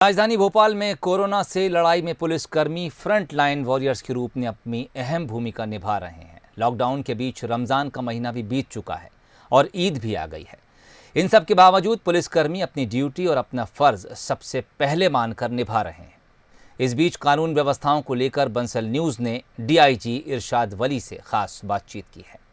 राजधानी भोपाल में कोरोना से लड़ाई में पुलिसकर्मी फ्रंट लाइन वॉरियर्स के रूप में अपनी अहम भूमिका निभा रहे हैं। लॉकडाउन के बीच रमजान का महीना भी बीत चुका है और ईद भी आ गई है। इन सब के बावजूद पुलिसकर्मी अपनी ड्यूटी और अपना फर्ज सबसे पहले मानकर निभा रहे हैं। इस बीच कानून व्यवस्थाओं को लेकर बंसल न्यूज़ ने डीआईजी इरशाद वली से खास बातचीत की है।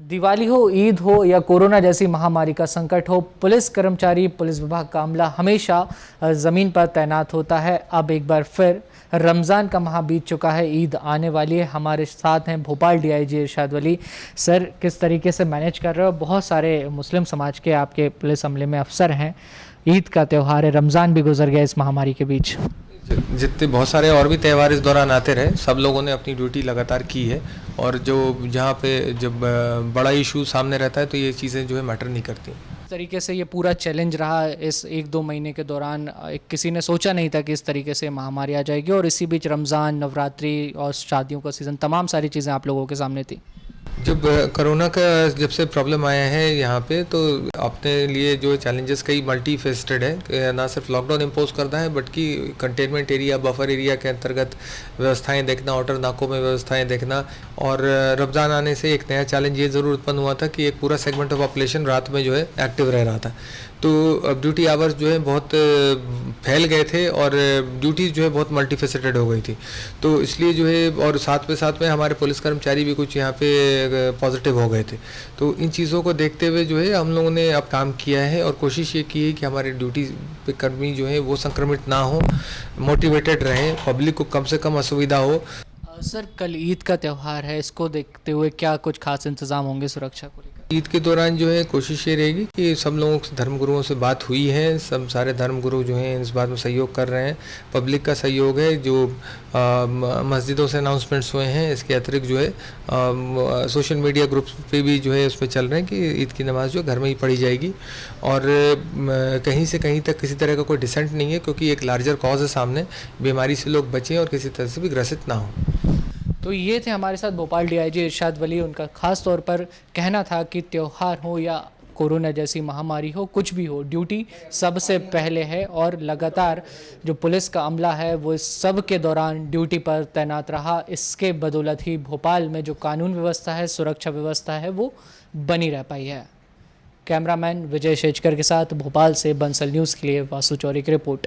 दिवाली हो, ईद हो या कोरोना जैसी महामारी का संकट हो, पुलिस कर्मचारी, पुलिस विभाग का अमला हमेशा ज़मीन पर तैनात होता है। अब एक बार फिर रमज़ान का माह बीत चुका है, ईद आने वाली है। हमारे साथ हैं भोपाल डीआईजी इरशाद वली। सर, किस तरीके से मैनेज कर रहे हो? बहुत सारे मुस्लिम समाज के आपके पुलिस अमले में अफसर हैं, ईद का त्यौहार है, रमज़ान भी गुजर गया इस महामारी के बीच। जितने बहुत सारे और भी त्यौहार इस दौरान आते रहे, सब लोगों ने अपनी ड्यूटी लगातार की है। और जो जहाँ पे जब बड़ा इशू सामने रहता है तो ये चीज़ें जो है मैटर नहीं करती। इस तरीके से ये पूरा चैलेंज रहा इस 1-2 महीने के दौरान। किसी ने सोचा नहीं था कि इस तरीके से महामारी आ जाएगी, और इसी बीच रमज़ान, नवरात्रि और शादियों का सीज़न, तमाम सारी चीज़ें आप लोगों के सामने थी। जब कोरोना का जब से प्रॉब्लम आया है यहाँ पे, तो अपने लिए जो चैलेंजेस कई मल्टी फेस्टेड है। ना सिर्फ लॉकडाउन इम्पोज करना है, बट कि कंटेनमेंट एरिया, बफर एरिया के अंतर्गत व्यवस्थाएं देखना, आउटर नाकों में व्यवस्थाएं देखना। और रमज़ान आने से एक नया चैलेंज ये ज़रूर उत्पन्न हुआ था कि एक पूरा सेगमेंट ऑफ पॉपुलेशन रात में जो है एक्टिव रह रहा था। तो अब ड्यूटी आवर्स जो है बहुत फैल गए थे और ड्यूटीज़ जो है बहुत मल्टीफेसेटेड हो गई थी। तो इसलिए जो है, और साथ में हमारे पुलिस कर्मचारी भी कुछ यहाँ पे पॉजिटिव हो गए थे। तो इन चीज़ों को देखते हुए जो है हम लोगों ने अब काम किया है और कोशिश ये की है कि हमारे ड्यूटी पे कर्मी जो है वो संक्रमित ना हो, मोटिवेटेड रहें, पब्लिक को कम से कम असुविधा हो। सर, कल ईद का त्यौहार है, इसको देखते हुए क्या कुछ खास इंतजाम होंगे सुरक्षा को लेकर? ईद के दौरान जो है कोशिश ये रहेगी कि सब लोगों से, धर्मगुरुओं से बात हुई है, सब सारे धर्मगुरु जो हैं इस बात में सहयोग कर रहे हैं। पब्लिक का सहयोग है, जो मस्जिदों से अनाउंसमेंट्स हुए हैं। इसके अतिरिक्त जो है सोशल मीडिया ग्रुप्स पे भी जो है उस पर चल रहे हैं कि ईद की नमाज़ जो घर में ही पढ़ी जाएगी। और कहीं से कहीं तक किसी तरह का कोई डिसेंट नहीं है, क्योंकि एक लार्जर कॉज है सामने, बीमारी से लोग बचें और किसी तरह से भी ग्रसित ना हो। तो ये थे हमारे साथ भोपाल डीआईजी इरशाद वली। उनका खास तौर पर कहना था कि त्यौहार हो या कोरोना जैसी महामारी हो, कुछ भी हो, ड्यूटी सबसे पहले है। और लगातार जो पुलिस का अमला है वो इस सब के दौरान ड्यूटी पर तैनात रहा। इसके बदौलत ही भोपाल में जो कानून व्यवस्था है, सुरक्षा व्यवस्था है, वो बनी रह पाई है। कैमरामैन विजय शेजकर के साथ भोपाल से बंसल न्यूज़ के लिए वासु चौरी की रिपोर्ट।